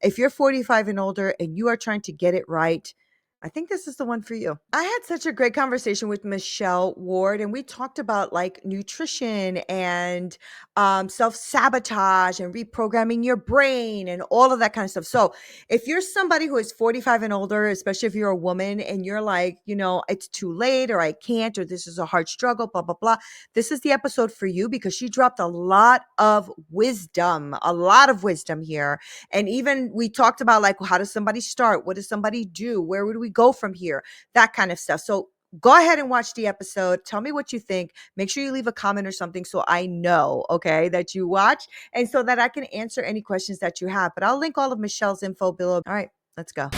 if you're 45 and older and you are trying to get it right, I think this is the one for you. I had such a great conversation with Michelle Ward, and we talked about like nutrition and self-sabotage and reprogramming your brain and all of that kind of stuff. So, if you're somebody who is 45 and older, especially if you're a woman and you're like, it's too late or I can't or this is a hard struggle, blah, blah, blah, this is the episode for you because she dropped a lot of wisdom here. And even we talked about like, how does somebody start? What does somebody do? Where would we go from here? That kind of stuff. So go ahead and watch the episode. Tell me what you think. Make sure you leave a comment or something so I know, okay, that you watch and so that I can answer any questions that you have. But I'll link all of Michelle's info below. All right, let's go.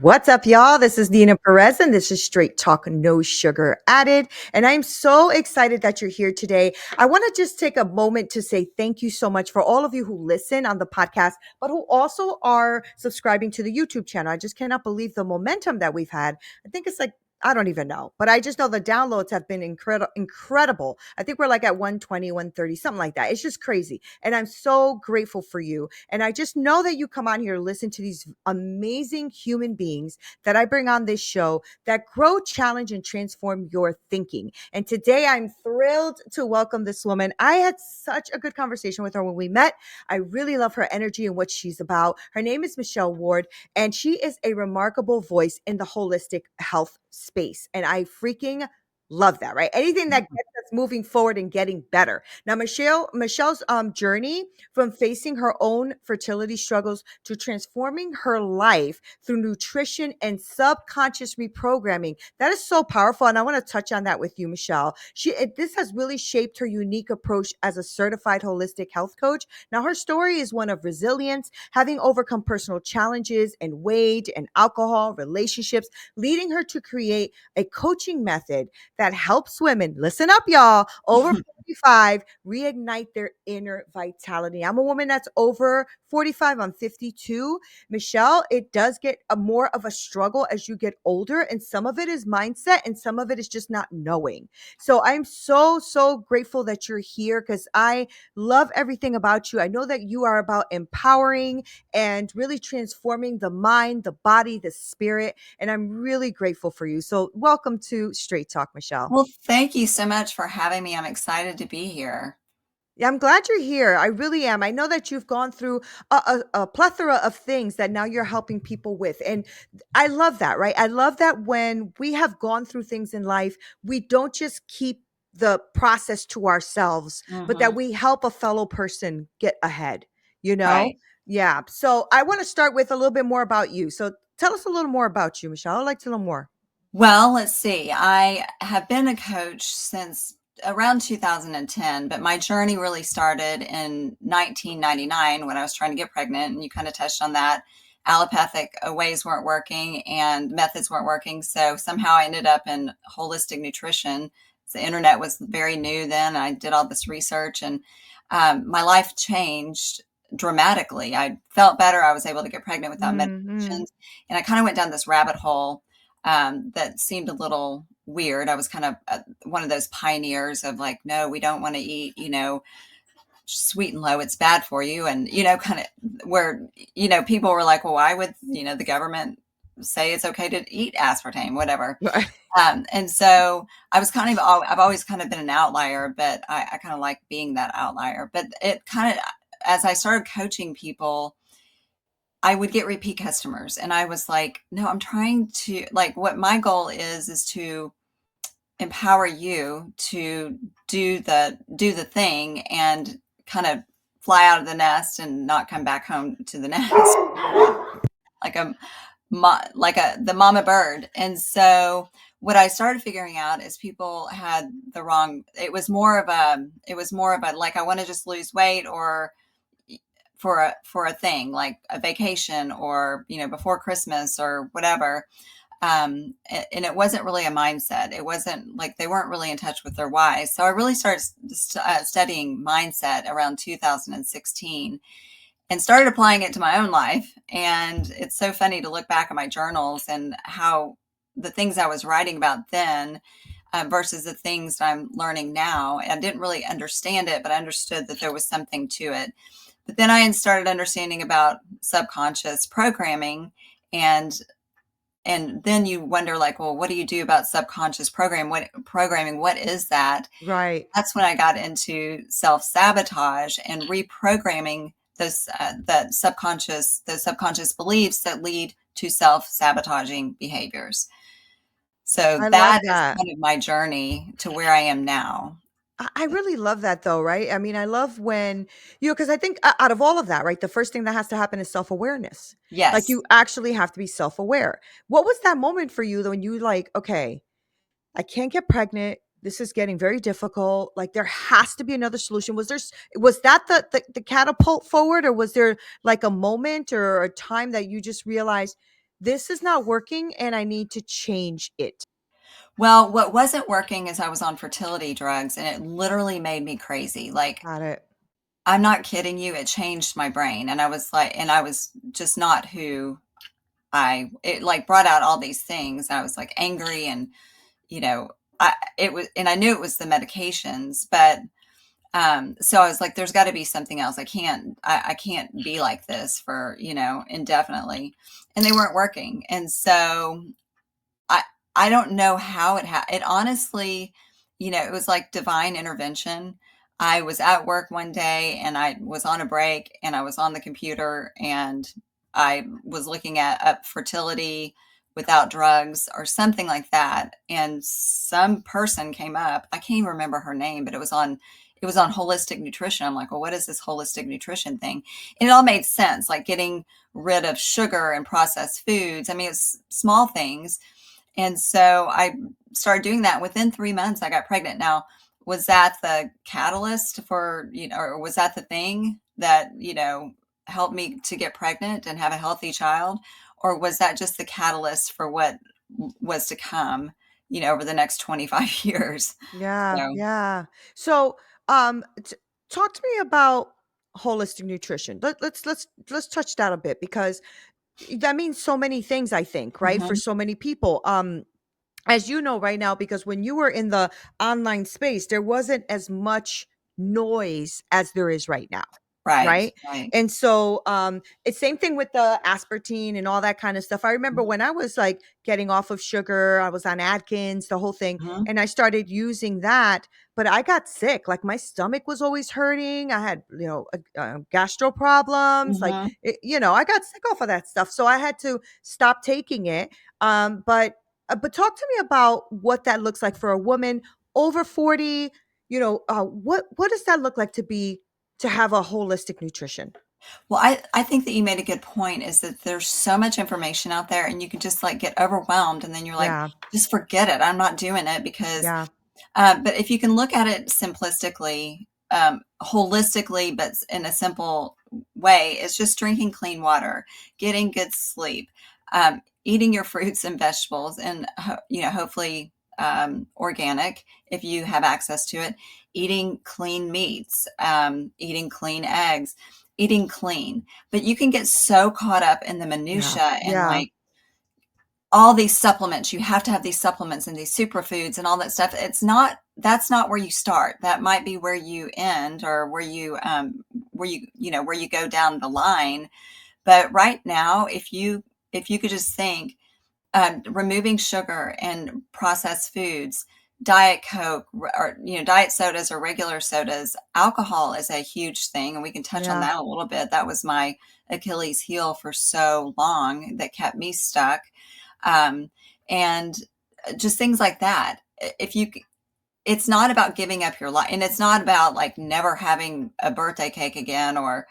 What's up, y'all? This is Neena Perez, and this is Straight Talk, No Sugar Added. And I'm so excited that you're here today. I want to just take a moment to say thank you so much for all of you who listen on the podcast, but who also are subscribing to the YouTube channel. I just cannot believe the momentum that we've had. I think it's like, I don't even know, but I just know the downloads have been incredible. I think we're like at 120, 130, something like that. It's just crazy. And I'm so grateful for you. And I just know that you come on here to listen to these amazing human beings that I bring on this show that grow, challenge, and transform your thinking. And today I'm thrilled to welcome this woman. I had such a good conversation with her when we met. I really love her energy and what she's about. Her name is Michelle Ward, and she is a remarkable voice in the holistic health space. And I freaking love that, right? Anything that gets us moving forward and getting better. Now, Michelle's journey from facing her own fertility struggles to transforming her life through nutrition and subconscious reprogramming. That is so powerful. And I want to touch on that with you, Michelle. This has really shaped her unique approach as a certified holistic health coach. Now, her story is one of resilience, having overcome personal challenges and weight and alcohol, relationships, leading her to create a coaching method that helps women, listen up, y'all, over 45, reignite their inner vitality. I'm a woman that's over 45. I'm 52. Michelle, it does get more of a struggle as you get older. And some of it is mindset and some of it is just not knowing. So I'm so grateful that you're here because I love everything about you. I know that you are about empowering and really transforming the mind, the body, the spirit. And I'm really grateful for you. So welcome to Straight Talk, Michelle. Well, thank you so much for having me. I'm excited to be here. Yeah, I'm glad you're here. I really am. I know that you've gone through a plethora of things that now you're helping people with. And I love that, right? I love that when we have gone through things in life, we don't just keep the process to ourselves, but that Hmm. we help a fellow person get ahead, you know? Right. Yeah. So I want to start with a little bit more about you. So tell us a little more about you, Michelle. I'd like to know more. Well, let's see. I have been a coach since around 2010, but my journey really started in 1999 when I was trying to get pregnant. And you kind of touched on that. Allopathic ways weren't working and methods weren't working. So somehow I ended up in holistic nutrition. The internet was very new then. I did all this research and my life changed dramatically. I felt better. I was able to get pregnant without Mm-hmm. medications. And I kind of went down this rabbit hole that seemed a little weird. I was kind of one of those pioneers of like, no, we don't want to eat, sweet and low. It's bad for you. And, kind of where, people were like, well, why would, the government say it's okay to eat aspartame, whatever. And so I've always kind of been an outlier, but I kind of like being that outlier. But it kind of, as I started coaching people, I would get repeat customers and I was like, no, I'm trying to like what my goal is to empower you to do the thing and kind of fly out of the nest and not come back home to the nest like the mama bird. And so what I started figuring out is people had the wrong, it was more of a like I want to just lose weight or for a thing like a vacation or before Christmas or whatever. And it wasn't really a mindset. It wasn't like they weren't really in touch with their why. So I really started studying mindset around 2016. and started applying it to my own life. And it's so funny to look back at my journals and how the things I was writing about then versus the things that I'm learning now. And I didn't really understand it, but I understood that there was something to it. But then I started understanding about subconscious programming, and then you wonder, like, well, what do you do about subconscious programming? What is that? Right. That's when I got into self-sabotage and reprogramming those subconscious beliefs that lead to self-sabotaging behaviors. So I that love is that. kind of my journey to where I am now. I really love that though, right? I mean, I love when, because I think out of all of that, right, the first thing that has to happen is self awareness. Like Yes. you actually have to be self aware. What was that moment for you when you like, okay, I can't get pregnant. This is getting very difficult. Like there has to be another solution. Was that the catapult forward, or was there like a moment or a time that you just realized this is not working and I need to change it? Well, what wasn't working is I was on fertility drugs, and it literally made me crazy. Like, Got it. I'm not kidding you, it changed my brain, and I was just not who it, like, brought out all these things. I was, like, angry, and, you know, I knew it was the medications, but, so I was like, "There's gotta be something else. I can't be like this for, indefinitely," and they weren't working, and so I I don't know how it honestly, it was like divine intervention. I was at work one day, and I was on a break, and I was on the computer, and I was looking at up fertility without drugs or something like that. And some person came up. I can't even remember her name, but it was on holistic nutrition. I'm like, well, what is this holistic nutrition thing? And it all made sense, like getting rid of sugar and processed foods. I mean, it's small things, and so I started doing that. Within 3 months, I got pregnant. Now, was that the catalyst for, or was that the thing that, helped me to get pregnant and have a healthy child? Or was that just the catalyst for what was to come, over the next 25 years? Yeah, So, yeah. So, talk to me about holistic nutrition. Let's touch that a bit because that means so many things. I think, right, for mhm, so many people. As you know right now, because when you were in the online space, there wasn't as much noise as there is right now. right, Right. right. And so it's same thing with the aspartame and all that kind of stuff. I remember Mhm, when I was like getting off of sugar, I was on Atkins, the whole thing, mhm, and I started using that, but I got sick. Like my stomach was always hurting. I had, gastro problems. Like, mhm. I got sick off of that stuff. So I had to stop taking it. But talk to me about what that looks like for a woman over 40. What does that look like to have a holistic nutrition? Well, I think that you made a good point, is that there's so much information out there, and you can just like get overwhelmed, and then you're like, Yeah, just forget it. I'm not doing it because, yeah, but if you can look at it simplistically, holistically, but in a simple way, it's just drinking clean water, getting good sleep, eating your fruits and vegetables, and hopefully organic if you have access to it, eating clean meats, eating clean eggs, eating clean. But you can get so caught up in the yeah, minutia and yeah, like all these supplements. You have to have these supplements and these superfoods and all that stuff. That's not where you start. That might be where you end, or where you go down the line. But right now, if you could just think, removing sugar and processed foods, diet coke, or diet sodas or regular sodas, alcohol is a huge thing, and we can touch on yeah, that a little bit. That was my Achilles heel for so long, that kept me stuck. um, and just things like that. If you It's not about giving up your life, and it's not about like never having a birthday cake again, or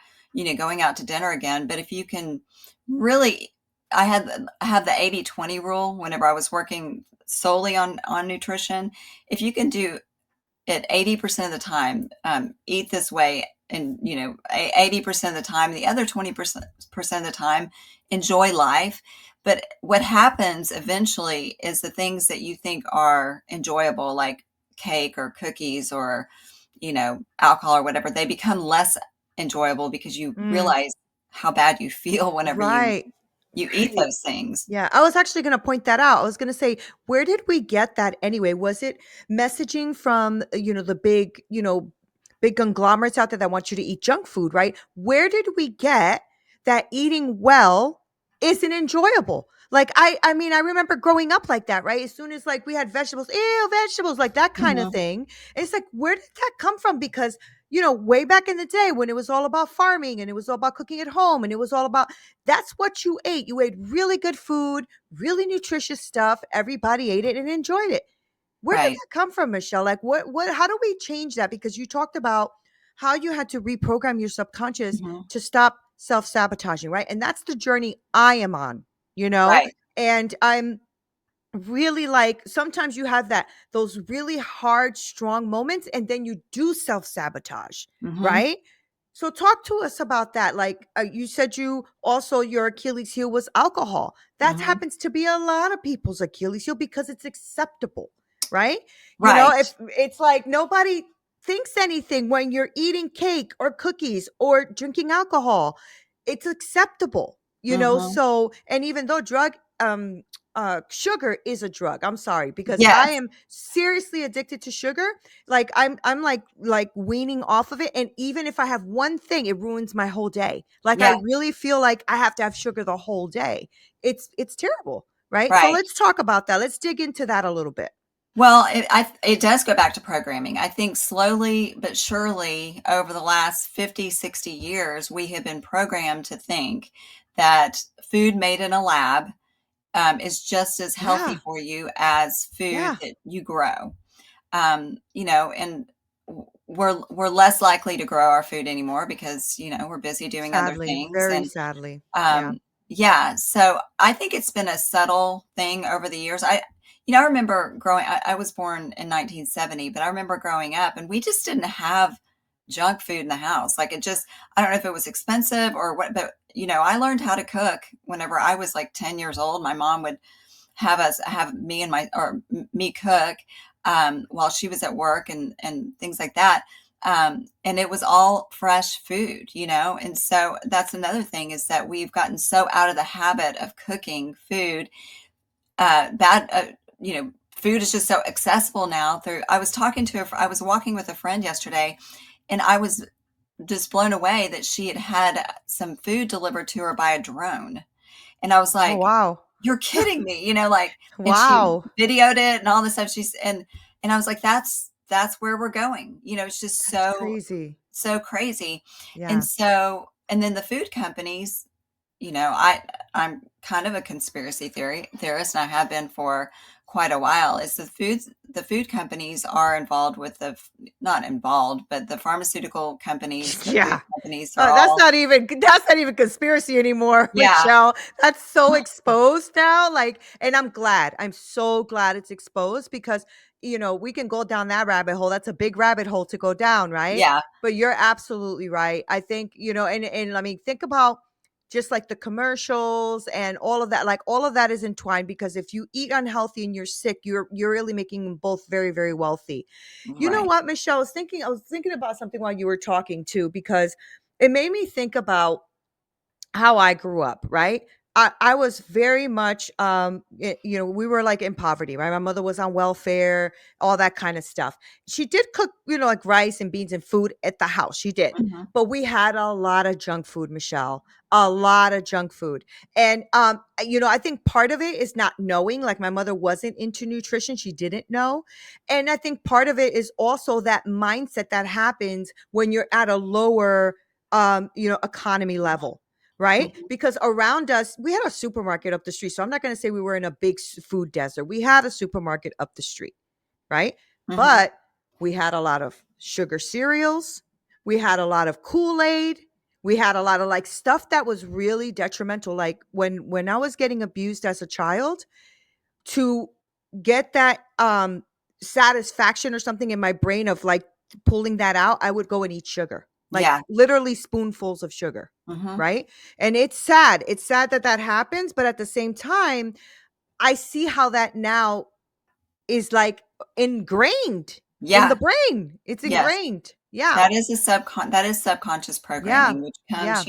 going out to dinner again. But if you can really, I have the 80/20 rule whenever I was working solely on nutrition. If you can do it 80% of the time, eat this way, and 80% of the time, the other 20% of the time, enjoy life. But what happens eventually is the things that you think are enjoyable, like cake or cookies or alcohol or whatever, they become less enjoyable because you mm, realize how bad you feel whenever Right. you eat Right. those things. Yeah, I was actually gonna point that out. I was gonna say, where did we get that anyway? Was it messaging from, the big, big conglomerates out there that want you to eat junk food, right? Where did we get that eating well isn't enjoyable? Like I mean, I remember growing up like that, right? As soon as like we had vegetables, ew, vegetables, like that kind of Mhm. thing. It's like, where did that come from? Because way back in the day when it was all about farming and it was all about cooking at home and it was all about that's what you ate. You ate really good food, really nutritious stuff. Everybody ate it and enjoyed it. Where did Right. that come from, Michelle? Like how do we change that? Because you talked about how you had to reprogram your subconscious Mhm. to stop self-sabotaging, right? And that's the journey I am on, you know? Right. And I'm really like sometimes you have those really hard strong moments and then you do self-sabotage, Mhm. right? So talk to us about that. Like you said, you also your Achilles heel was alcohol. That Mhm. happens to be a lot of people's Achilles heel because it's acceptable, right? Right. If it's like nobody thinks anything when you're eating cake or cookies or drinking alcohol, it's acceptable, Mhm. so and even though sugar is a drug. I'm sorry because I Yes. am seriously addicted to sugar. Like I'm like weaning off of it, and even if I have one thing, it ruins my whole day. Like I Yeah. really feel like I have to have sugar the whole day. It's terrible, right? So Right. let's talk about that. Let's dig into that a little bit. Well, it does go back to programming. I think slowly but surely over the last 50, 60 years, we have been programmed to think that food made in a lab is just as healthy Yeah, for you as food yeah. that you grow. And we're less likely to grow our food anymore because we're busy doing other Sadly, things. very And sadly. Yeah. um, yeah, so I think it's been a subtle thing over the years. I remember I was born in 1970, but I remember growing up and we just didn't have junk food in the house. Like I don't know if it was expensive or what, but I learned how to cook whenever I was like 10 years old. My mom would have me and my or me cook while she was at work and things like that. And it was all fresh food, and so that's another thing is that we've gotten so out of the habit of cooking food. Bad Food is just so accessible now through I was talking to I was walking with a friend yesterday, and I was just blown away that she had some food delivered to her by a drone. And I was Oh like, wow. "You're kidding me," like, and she Wow. videoed it and all this stuff. And I was like, "That's where we're going." It's just That's so crazy. so crazy. And Yeah. so, and then the food companies, I'm kind of a conspiracy theorist, and I have been for quite a while. Is the food companies are involved with not involved, but the pharmaceutical companies, the food Yeah. companies are That's all. not even conspiracy anymore, Yeah. Michelle. That's so exposed now. Like, and I'm glad. I'm so glad it's exposed because we can go down that rabbit hole. That's a big rabbit hole to go down, right? Yeah. But you're absolutely right. I think, and I mean, think about just like the commercials and all of that. Like all of that is entwined because if you eat unhealthy and you're sick, you're really making them both very, very wealthy. You know Right. what, Michelle? I was thinking about something while you were talking too, because it made me think about how I grew up, right? I was very much, we were like in poverty, right? My mother was on welfare, all that kind of stuff. She did cook, like rice and beans and food at the house. She did. Mhm. But we had a lot of junk food, Michelle, a lot of junk food. And, I think part of it is not knowing, like my mother wasn't into nutrition. She didn't know. And I think part of it is also that mindset that happens when you're at a lower, economy level, right? Mhm. Because around us, we had a supermarket up the street. So I'm not going to say we were in a big food desert. We had a supermarket up the street, right? Mhm. But we had a lot of sugar cereals. We had a lot of Kool-Aid. We had a lot of like stuff that was really detrimental. Like when I was getting abused as a child, to get that satisfaction or something in my brain of like pulling that out, I would go and eat sugar. Like Yeah. literally spoonfuls of sugar, Mhm. right? And it's sad. It's sad that that happens, but at the same time, I see how that now is like ingrained in the Yeah. brain. It's Yes. ingrained. Yeah. That is subconscious Yeah. programming, which comes, Yeah.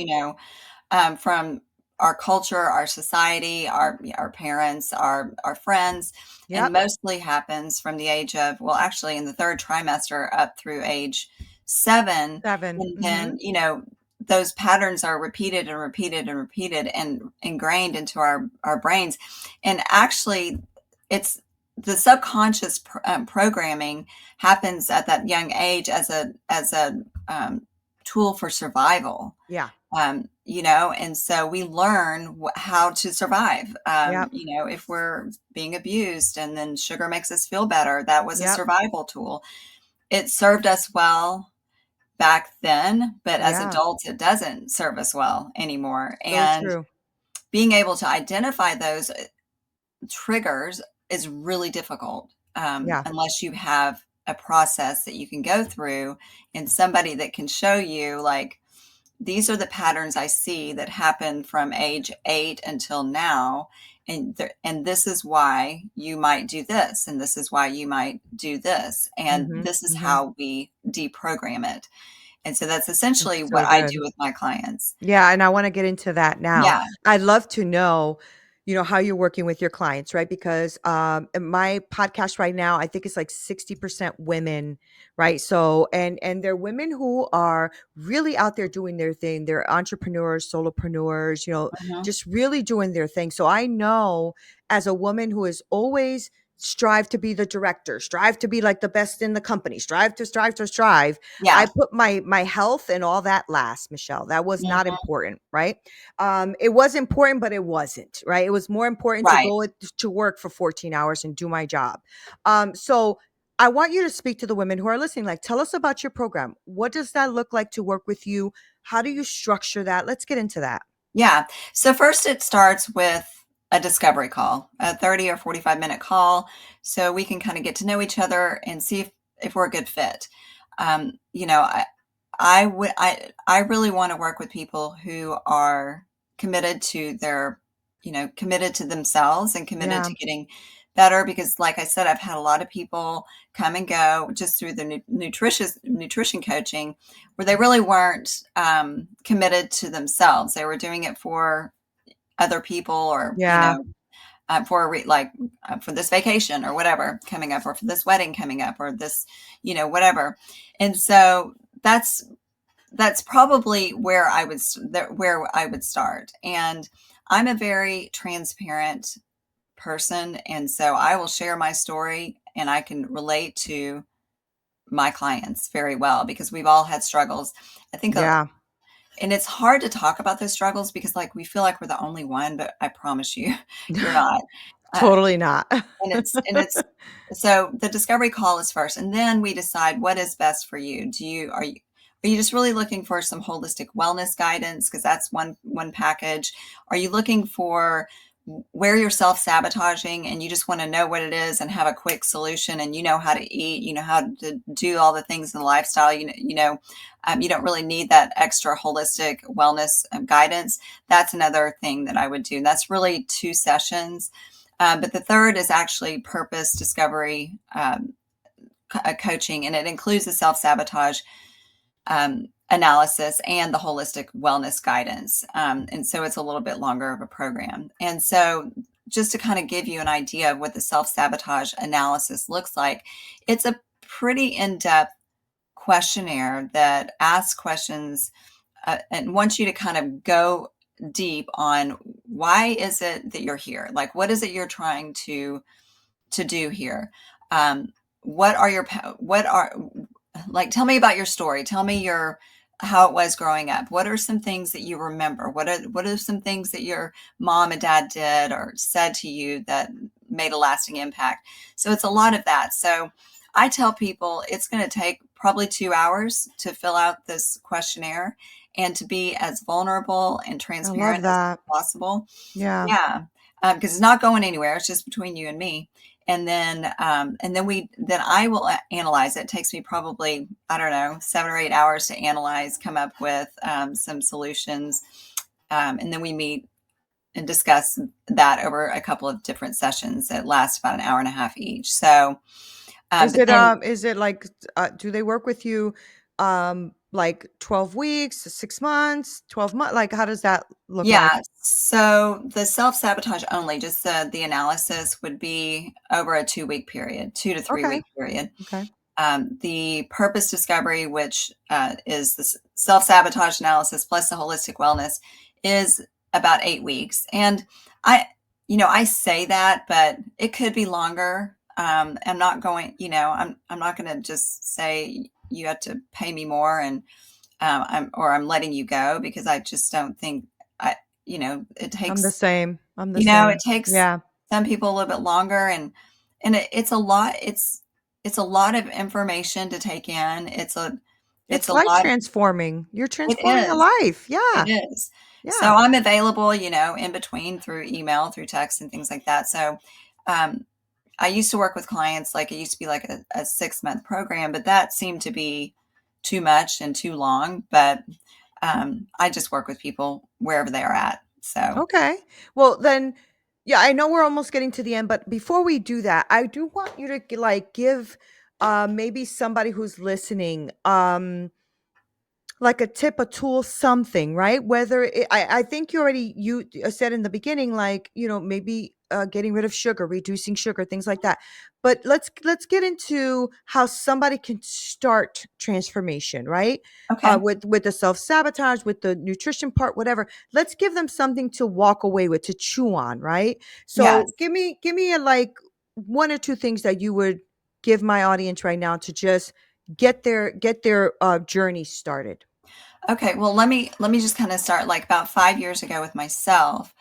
from our culture, our society, our parents, our friends, and Yep. mostly happens from the age of, well, actually in the third trimester up through age 7. 7. And Mhm. then, those patterns are repeated and repeated and repeated and ingrained into our brains. And actually, it's the subconscious programming happens at that young age as a tool for survival. Yeah. And so we learn how to survive. Yep. If we're being abused and then sugar makes us feel better, that was a Yep. survival tool. It served us well back then, but as Yeah. adults, it doesn't serve us well anymore. So And true. being able to identify those triggers is really difficult, Yeah. unless you have a process that you can go through and somebody that can show you, like, these are the patterns I see that happen from age 8 until now. And this is why you might do this. And this is why you might do this. And Mhm. this is Mhm. how we deprogram it. And so that's It's essentially what so I do good. with my clients. Yeah, and I wanna get into that now. Yeah. I'd love to know, how you're working with your clients, right? Because, in my podcast right now, I think it's like 60% women, right? So and they're women who are really out there doing their thing. They're entrepreneurs, solopreneurs, Mhm. just really doing their thing. So I know as a woman who has always strive to be the director, strive to be like the best in the company, strive. I Yeah. put my health and all that last, Michelle. That was not Mhm. important, right? It was important, but it wasn't, right? It was more important to Right. go to work for 14 hours and do my job. So I want you to speak to the women who are listening. Like, tell us about your program. What does that look like to work with you? How do you structure that? Let's get into that. Yeah. So first it starts with a discovery call, a 30 or 45-minute call, so we can kind of get to know each other and see if we're a good fit. Um, you know, I I really want to work with people who are committed to committed to themselves and committed Yeah, to getting better, because like I said, I've had a lot of people come and go just through the nutrition coaching, where they really weren't committed to themselves. They were doing it for other people, or yeah. for for this vacation or whatever coming up, or for this wedding coming up, or this, whatever. And so that's probably where I would start. And I'm a very transparent person, and so I will share my story, and I can relate to my clients very well because we've all had struggles. I think, Yeah, and it's hard to talk about those struggles because, like, we feel like we're the only one, but I promise you, you're not. Uh, totally not. and it's so the discovery call is first, and then we decide what is best for you. Are you just really looking for some holistic wellness guidance, because that's one package? Are you looking for where you're self-sabotaging and you just want to know what it is and have a quick solution, and you know how to eat, you know how to do all the things in the lifestyle, you don't really need that extra holistic wellness guidance? That's another thing that I would do. That's really 2 sessions. But the third is actually purpose discovery coaching, and it includes the self-sabotage analysis and the holistic wellness guidance. And so it's a little bit longer of a program. And so, just to kind of give you an idea of what the self sabotage analysis looks like, it's a pretty in depth questionnaire that asks questions and wants you to kind of go deep on why is it that you're here? Like, what is it you're trying to do here? Um, what are your what are like, tell me about your story. Tell me your how it was growing up. What are some things that you remember? What are some things that your mom and dad did or said to you that made a lasting impact? So it's a lot of that. So I tell people it's going to take probably 2 hours to fill out this questionnaire and to be as vulnerable and I love transparent as that. possible. Yeah. Yeah, because it's not going anywhere. It's just between you and me. And then I will analyze it. It takes me probably, I don't know, 7 or 8 hours to analyze, come up with some solutions, and then we meet and discuss that over a couple of different sessions that last about an hour and a half each. So, Is but it then is it like do they work with you like 12 weeks, 6 months, 12 months? Like, how does that look like? Yeah. So the self-sabotage only, just the analysis would be over a 2-week period, 2 to 3 Okay. week period. Okay. The purpose discovery, which is the self-sabotage analysis plus the holistic wellness, is about 8 weeks. And I, I say that, but it could be longer. I'm not going, I'm not going to just say you have to pay me more and I'm letting you go, because I just don't think I, it I'm the takes, same. I'm the it same. takes Yeah. some people a little bit longer, and it's a lot. It's a lot of information to take in. It's It's a life lot. transforming. You're It transforming a is. life. It Yeah. is. So Yeah. I'm available, in between through email, through text, and things like that. So um, I used to work with clients, like it used to be like a 6-month program, but that seemed to be too much and too long. But I just work with people wherever they are at. So, Okay. Well, then, yeah, I know we're almost getting to the end, but before we do that, I do want you to like give maybe somebody who's listening like a tip, a tool, something, right? Whether I think you said in the beginning, like, maybe getting rid of sugar, reducing sugar, things like that. But let's get into how somebody can start transformation, right? okay. With the self sabotage, with the nutrition part, whatever. Let's give them something to walk away with, to chew on, right? So Yes. give me a like one or two things that you would give my audience right now to just get their journey started. Okay, well, let me just kind of start, like, about 5 years ago with myself.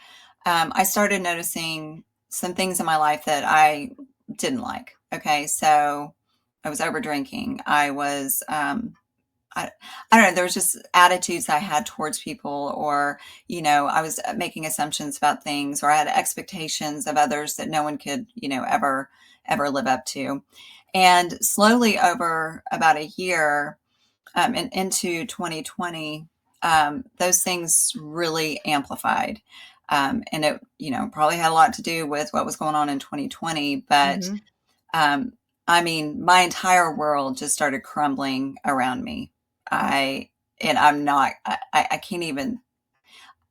I started noticing some things in my life that I didn't like. Okay, so I was over drinking. I, I don't know. There was just attitudes I had towards people, or I was making assumptions about things, or I had expectations of others that no one could, ever live up to. And slowly, over about a year, and into 2020, those things really amplified. And it, probably had a lot to do with what was going on in 2020. But Mhm. um, I mean, my entire world just started crumbling around me. I, and I'm not, I can't even,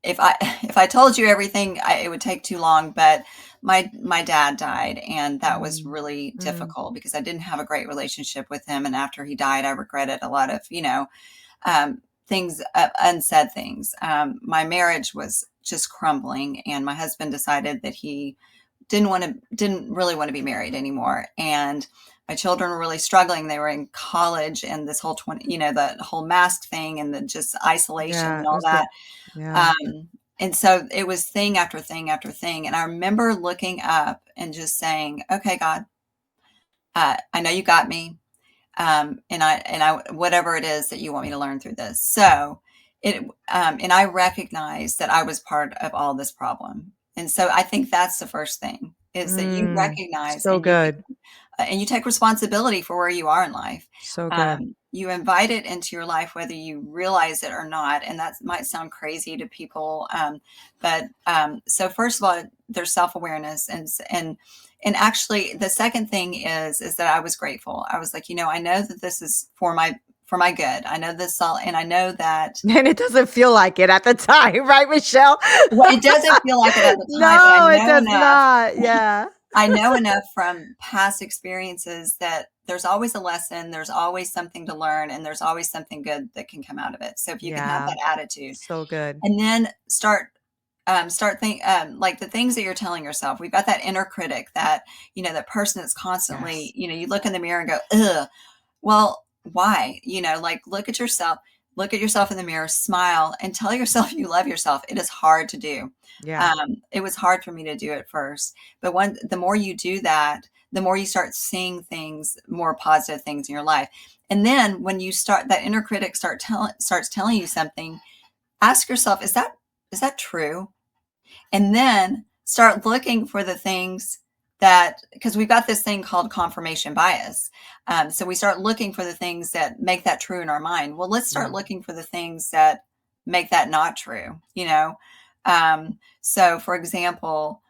if I if I told you everything, it would take too long. But my dad died, and that was Mm. really Mm. difficult because I didn't have a great relationship with him. And after he died, I regretted a lot of, things, unsaid things. My marriage was just crumbling, and my husband decided that he didn't really want to be married anymore. And my children were really struggling. They were in college, and this whole 20, the whole mask thing, and the just isolation Yeah, and it all was the that. yeah. And so it was thing after thing after thing. And I remember looking up and just saying, okay, God, I know you got me. And I whatever it is that you want me to learn through this. So and I recognize that I was part of all this problem. And so I think that's the first thing, is that you Mm. recognize, So good. and you take responsibility for where you are in life. So good. You invite it into your life, whether you realize it or not. And that might sound crazy to people. But so first of all, there's self-awareness, and actually the second thing is that I was grateful. I was like, I know that this is for my good. I know this all, and I know that, And it doesn't feel like it at the time, right, Michelle? well, it doesn't feel like it at the time, but No, it does not. Yeah. I know enough from past experiences that there's always a lesson, there's always something to learn, and there's always something good that can come out of it. So if you can have Yeah. that attitude, So good. and then start think like the things that you're telling yourself. We've got that inner critic, that that person that's constantly, Yes. you look in the mirror and go, ugh. Well, why? Like, look at yourself in the mirror, smile, and tell yourself you love yourself. It is hard to do. Yeah. It was hard for me to do at first, but the more you do that, the more you start seeing things, more positive things in your life. And then when you start, that inner critic starts telling you something, ask yourself, is that true? And then start looking for the things that, because we've got this thing called confirmation bias. So we start looking for the things that make that true in our mind. Well, let's start Yeah. looking for the things that make that not true. So for example,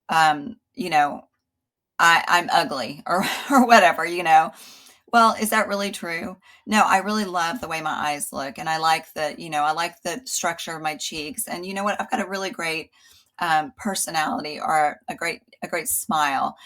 I'm ugly, or or whatever. Well, is that really true? No, I really love the way my eyes look, and I like I like the structure of my cheeks. And you know what? I've got a really great personality, or a great smile.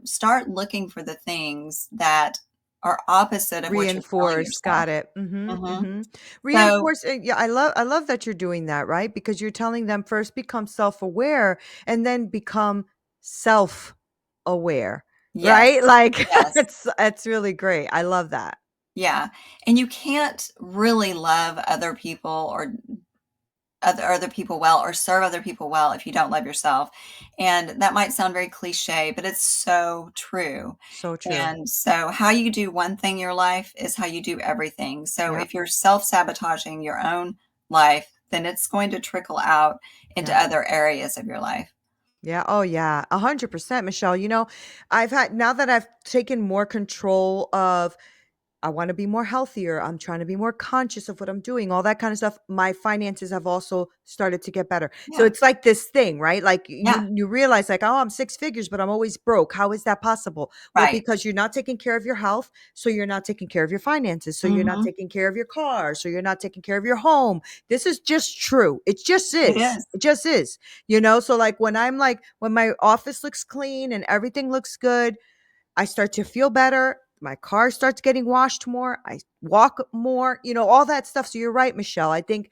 Start looking for the things that are opposite of what you're telling Reinforce, yourself. got it. Mhm, Hmm. mhm. So, Reinforce yeah, I love that you're doing that, right? Because you're telling them first become self-aware and then become self-aware, right? yes, Like, yes. it's really great. I love that. Yeah. And you can't really love other people, or other people well, or serve other people well, if you don't love yourself. And that might sound very cliche, but it's so true. So true. And so how you do one thing in your life is how you do everything. So Yep, if you're self-sabotaging your own life, then it's going to trickle out into yep. other areas of your life. Yeah, oh yeah, 100%, Michelle. I've had now that I've taken more control of I want to be more healthier. I'm trying to be more conscious of what I'm doing, all that kind of stuff. My finances have also started to get better. So Yeah. it's like this thing, right? Like Yeah. you realize like, oh, I'm six figures, but I'm always broke. How is that possible? Well, Right. because you're not taking care of your health, so you're not taking care of your finances, so you're not Hmm. taking care of your car, so you're not taking care of your home. This is just true. It just It is. is. It just is. So like when my office looks clean and everything looks good, I start to feel better. My car starts getting washed more. I walk more, all that stuff. So you're right, Michelle. I think,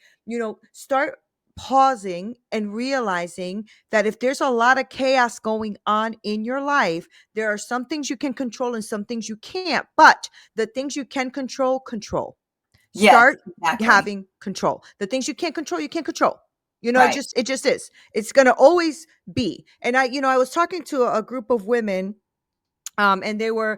start pausing and realizing that if there's a lot of chaos going on in your life, there are some things you can control and some things you can't. But the things you can control, control. Yes, Start exactly. having control. The things you can't control. Right. It just is. It's going to always be. And I was talking to a group of women and they were,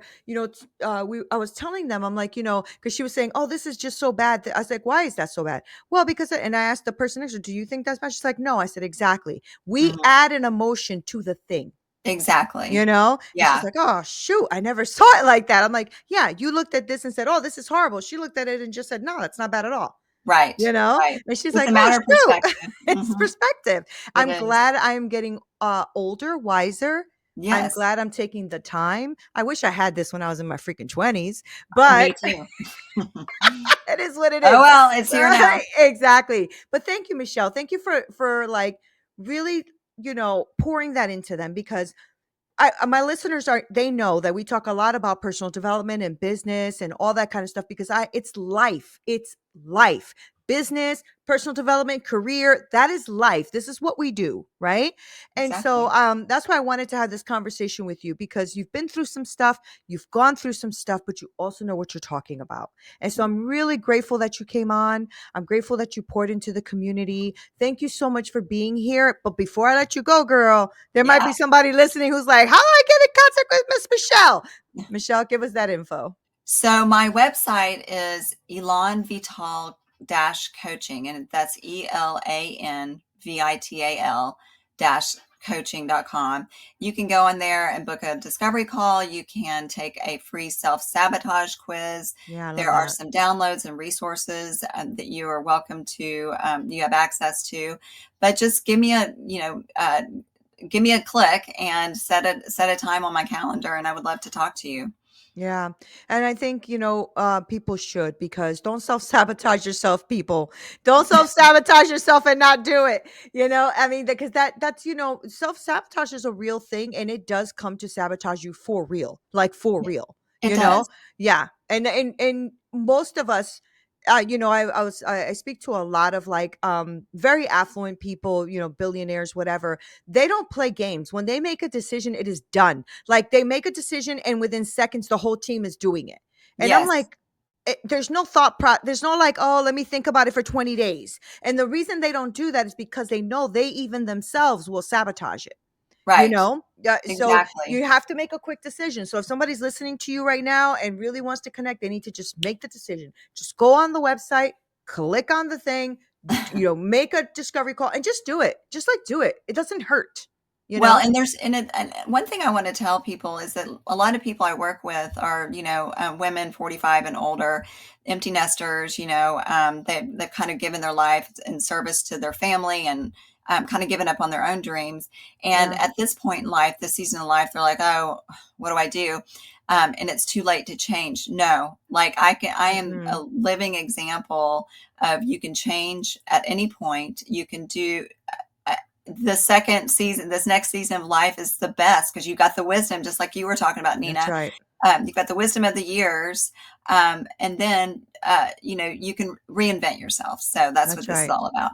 I was telling them, I'm like, because she was saying, oh, this is just so bad. I was like, why is that so bad? Well, because, and I asked the person next to her, do you think that's bad? She's like, no. I said, exactly. We Mhm. add an emotion to the thing, Exactly. and she's Yeah. like, oh, shoot, I never saw it like that. I'm like, yeah, you looked at this and said, oh, this is horrible. She looked at it and just said, no, that's not bad at all. Right. Right. And she's It's like, a oh, matter of shoot, perspective. it's Mhm. perspective. It I'm is. glad I'm getting older, wiser. I'm Yes. glad I'm taking the time. I wish I had this when I was in my freaking 20s, but Me too. it is what it Oh, is. well, it's here now. Right? Exactly. But thank you, Michelle. Thank you for like really, pouring that into them because my listeners are they know that we talk a lot about personal development and business and all that kind of stuff because it's life. It's life. Business, personal development, career, that is life. This is what we do, right? And so Exactly. that's why I wanted to have this conversation with you because you've been through some stuff, you've gone through some stuff, but you also know what you're talking about. And so I'm really grateful that you came on. I'm grateful that you poured into the community. Thank you so much for being here. But before I let you go, girl, there might Yeah. be somebody listening who's like, how do I get in contact with Miss Michelle? Michelle, give us that info. So my website is Elan Vital dash coaching, and that's ELANVITAL dash coaching.com. You can go on there and book a discovery call. You can take a free self-sabotage quiz. Yeah, I love There are that. some downloads and resources that you are welcome to, you have access to, but just give me a click and set a time on my calendar, and I would love to talk to you. Yeah. And I think, people should because don't self sabotage yourself, people. Don't self sabotage yourself and not do it. I mean, because that's, self sabotage is a real thing and it does come to sabotage you for real, like for Yeah, real, it you know? does. Yeah. And most of us, I speak to a lot of like very affluent people, billionaires, whatever. They don't play games. When they make a decision, it is done. Like they make a decision and within seconds the whole team is doing it. And I'm Yes. like there's no there's no like, oh, let me think about it for 20 days. And the reason they don't do that is because they know they even themselves will sabotage it. Right. Yeah, so Exactly. you have to make a quick decision. So if somebody's listening to you right now and really wants to connect, they need to just make the decision. Just go on the website, click on the thing, make a discovery call and just do it. Just like do it. It doesn't hurt, you Well, know? and one thing I want to tell people is that a lot of people I work with are, women 45 and older, empty nesters, they've kind of given their life in service to their family, and kind of given up on their own dreams. And Yeah. at this point in life, this season of life, they're like, oh, what do I do? And it's too late to change. No, like I am Mhm. a living example of you can change at any point. You can do uh, the second season, this next season of life is the best because you got the wisdom, just like you were talking about, That's Neena. right. You've got the wisdom of the years, and then you can reinvent yourself. So that's what That's this is right. all about.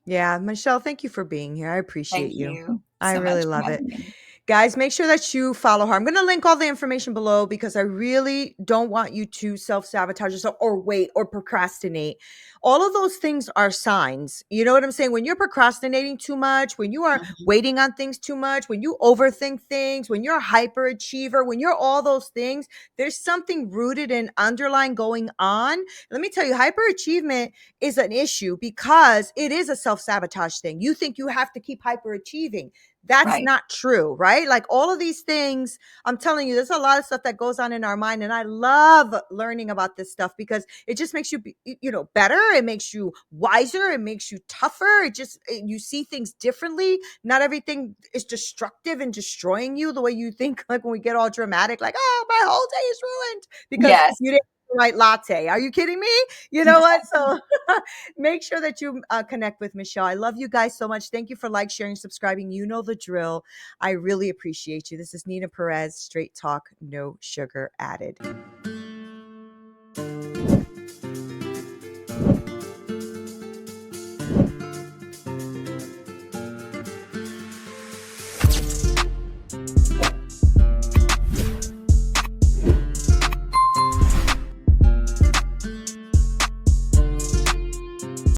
Yeah, Michelle, thank you for being here. I appreciate Thank you. you I so really much for love it. having me. Guys, make sure that you follow her. I'm going to link all the information below because I really don't want you to self sabotage yourself or wait or procrastinate. All of those things are signs. You know what I'm saying? When you're procrastinating too much, when you are Mhm. waiting on things too much, when you overthink things, when you're a hyperachiever, when you're all those things, there's something rooted and underlying going on. Let me tell you, hyperachievement is an issue because it is a self sabotage thing. You think you have to keep hyperachieving. That's Right. not true, right? Like all of these things, I'm telling you, there's a lot of stuff that goes on in our mind. And I love learning about this stuff because it just makes you, better. It makes you wiser. It makes you tougher. You see things differently. Not everything is destructive and destroying you the way you think, like when we get all dramatic, like, oh, my whole day is ruined because Yes. you didn't have the right latte. Are you kidding me? You know what? So make sure that you connect with Michelle. I love you guys so much. Thank you for sharing, subscribing. You know the drill. I really appreciate you. This is Neena Perez, Straight Talk, No Sugar Added.